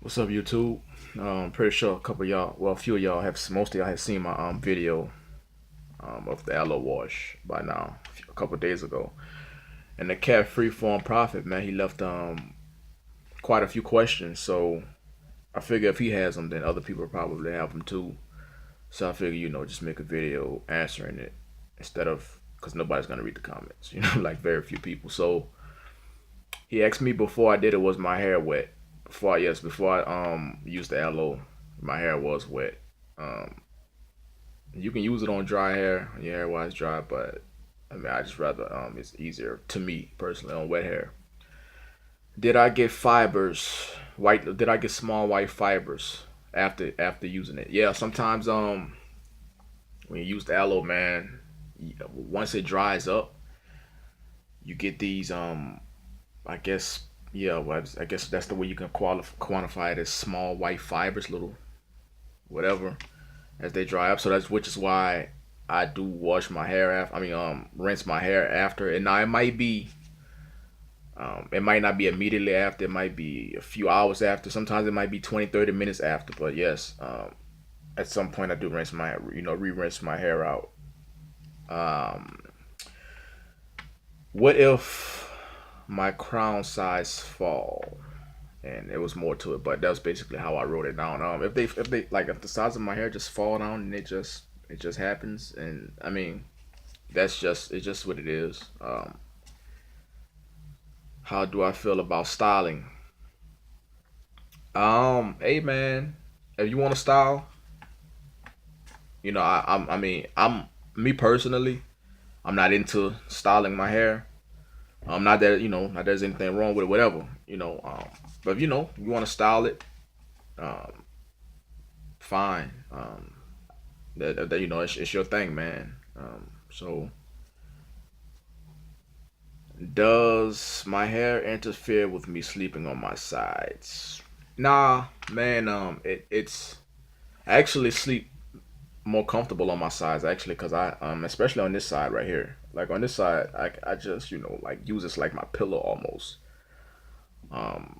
What's up, YouTube? Pretty sure a couple of y'all, well, a few of y'all have, most of y'all have seen my video of the aloe wash by now, a couple of days ago. And the cat Freeform Prophet, man, he left quite a few questions. So I figure if he has them, then other people probably have them too. So I figure, just make a video answering it instead of, because nobody's gonna read the comments, like very few people. So he asked me before I did it, was my hair wet? Before I used the aloe, my hair was wet. Um, you can use it on dry hair, your hair while it's dry, but I mean I just rather it's easier to me personally on wet hair. Did I get fibers? White? Did I get small white fibers after using it? Yeah, sometimes when you use the aloe, man, once it dries up, you get these I guess, yeah, well, I guess that's the way you can quantify it as small white fibers, little whatever, as they dry up. So that's which is why I do wash my hair after. I mean, rinse my hair after. And now it might not be immediately after. It might be a few hours after. Sometimes it might be 20, 30 minutes after. But yes, at some point I do rinse my, re-rinse my hair out. Um, what if my crown size fall? And it was more to it, but that was basically how I wrote it down. If the size of my hair just fall down and it just happens, and I mean it's just what it is. How do I feel about styling? Hey man, if you want to style, I mean, I'm me personally, I'm not into styling my hair. Not that not there's anything wrong with it, whatever. But if you want to style it, um, fine. That it's your thing, man. So does my hair interfere with me sleeping on my sides? Nah, man. It's I actually sleep more comfortable on my sides actually, cause especially on this side right here. Like on this side, I just like use this like my pillow almost. Um,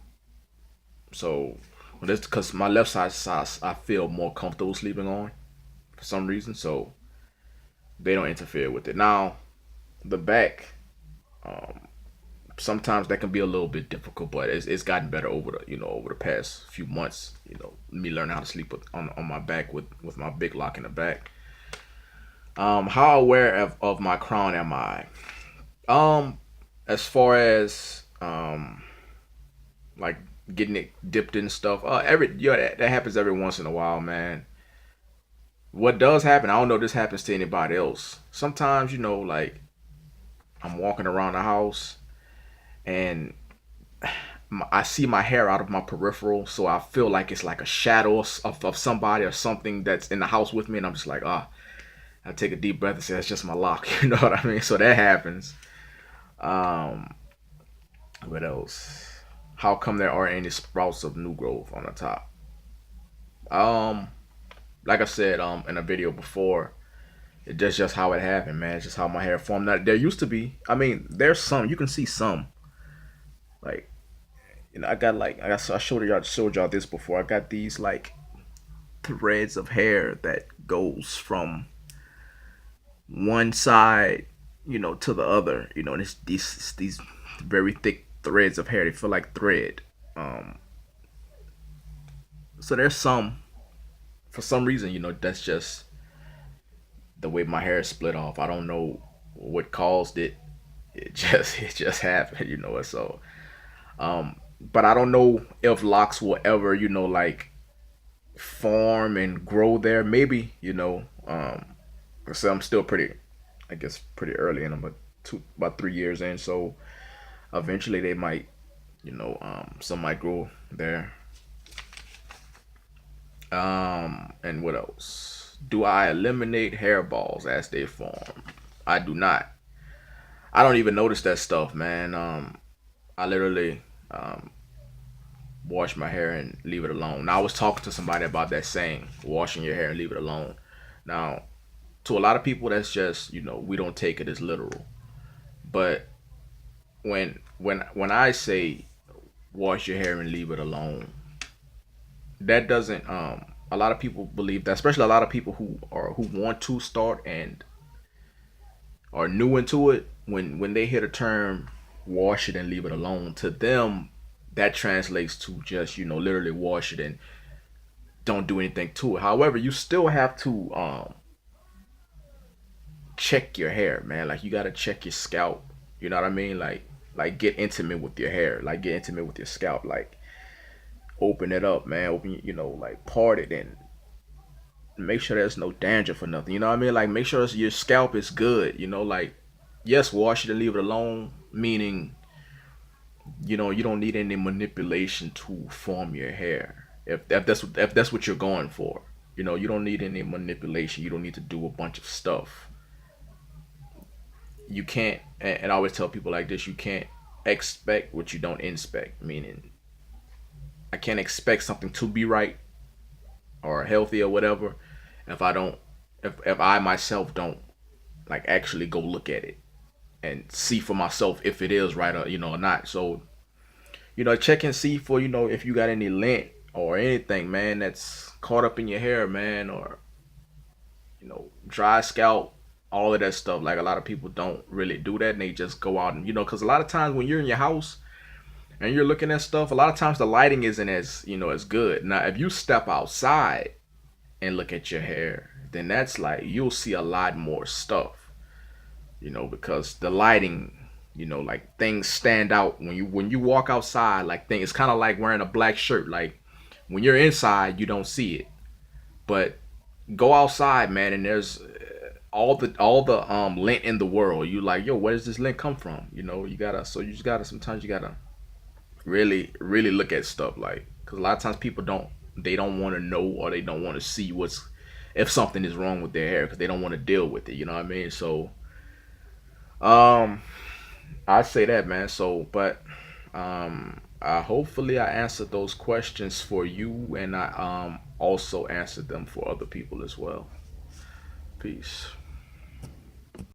so this because my left side I feel more comfortable sleeping on for some reason. So they don't interfere with it. Now the back, um, sometimes that can be a little bit difficult, but it's gotten better over the past few months. Me learning how to sleep on my back with my big lock in the back. How aware of my crown am I? Um, as far as like getting it dipped in stuff, that happens every once in a while, man. What does happen? I don't know if this happens to anybody else. Sometimes like I'm walking around the house and I see my hair out of my peripheral, so I feel like it's like a shadow of somebody or something that's in the house with me, and I'm just like, I take a deep breath and say, that's just my lock. You know what I mean? So that happens. Um, what else? How come there aren't any sprouts of new growth on the top? Um, like I said, in a video before, that's just how it happened, man. It's just how my hair formed. Now, there used to be, I mean, there's some, you can see some, like, I got like, I showed y'all this before. I got these like threads of hair that goes from one side, to the other. And it's these very thick threads of hair. They feel like thread. Um, so there's some for some reason, that's just the way my hair is split off. I don't know what caused it. It just happened, So, but I don't know if locks will ever, like form and grow there. Maybe, so I'm still pretty, I guess, pretty early in them, but about 3 years in. So eventually they might, some might grow there. And what else? Do I eliminate hairballs as they form? I do not. I don't even notice that stuff, man. I literally wash my hair and leave it alone. Now I was talking to somebody about that saying, washing your hair and leave it alone. Now, to a lot of people, that's just we don't take it as literal. But when I say wash your hair and leave it alone, that doesn't a lot of people believe that, especially a lot of people who want to start and are new into it, when they hear the term wash it and leave it alone, to them that translates to just, literally wash it and don't do anything to it. However, you still have to check your hair, man. Like, you gotta check your scalp. You know what I mean? Like get intimate with your hair. Like, get intimate with your scalp. Like, open it up, man. Open, like, part it and make sure there's no danger for nothing. You know what I mean? Like, make sure your scalp is good. Like, yes, wash it and leave it alone. Meaning, you don't need any manipulation to form your hair. If that's what you're going for, you don't need any manipulation. You don't need to do a bunch of stuff. You can't, and I always tell people like this: you can't expect what you don't inspect. Meaning, I can't expect something to be right or healthy or whatever if I don't, if I myself don't, like, actually go look at it and see for myself if it is right, or not. So, check and see for, if you got any lint or anything, man, that's caught up in your hair, man, or, dry scalp, all of that stuff. Like, a lot of people don't really do that, and they just go out and, because a lot of times when you're in your house and you're looking at stuff, a lot of times the lighting isn't as good. Now, if you step outside and look at your hair, then that's like, you'll see a lot more stuff, because the lighting, like, things stand out when you walk outside. Like, things, it's kind of like wearing a black shirt. Like, when you're inside, you don't see it, but go outside, man, and there's all the lint in the world. You like, yo, where does this lint come from? You just gotta, sometimes you gotta really, really look at stuff, like, because a lot of times people don't want to know, or they don't want to see what's, if something is wrong with their hair, because they don't want to deal with it. You know what I mean? So, um, I say that, man. So, but hopefully I answered those questions for you, and I also answered them for other people as well. Peace.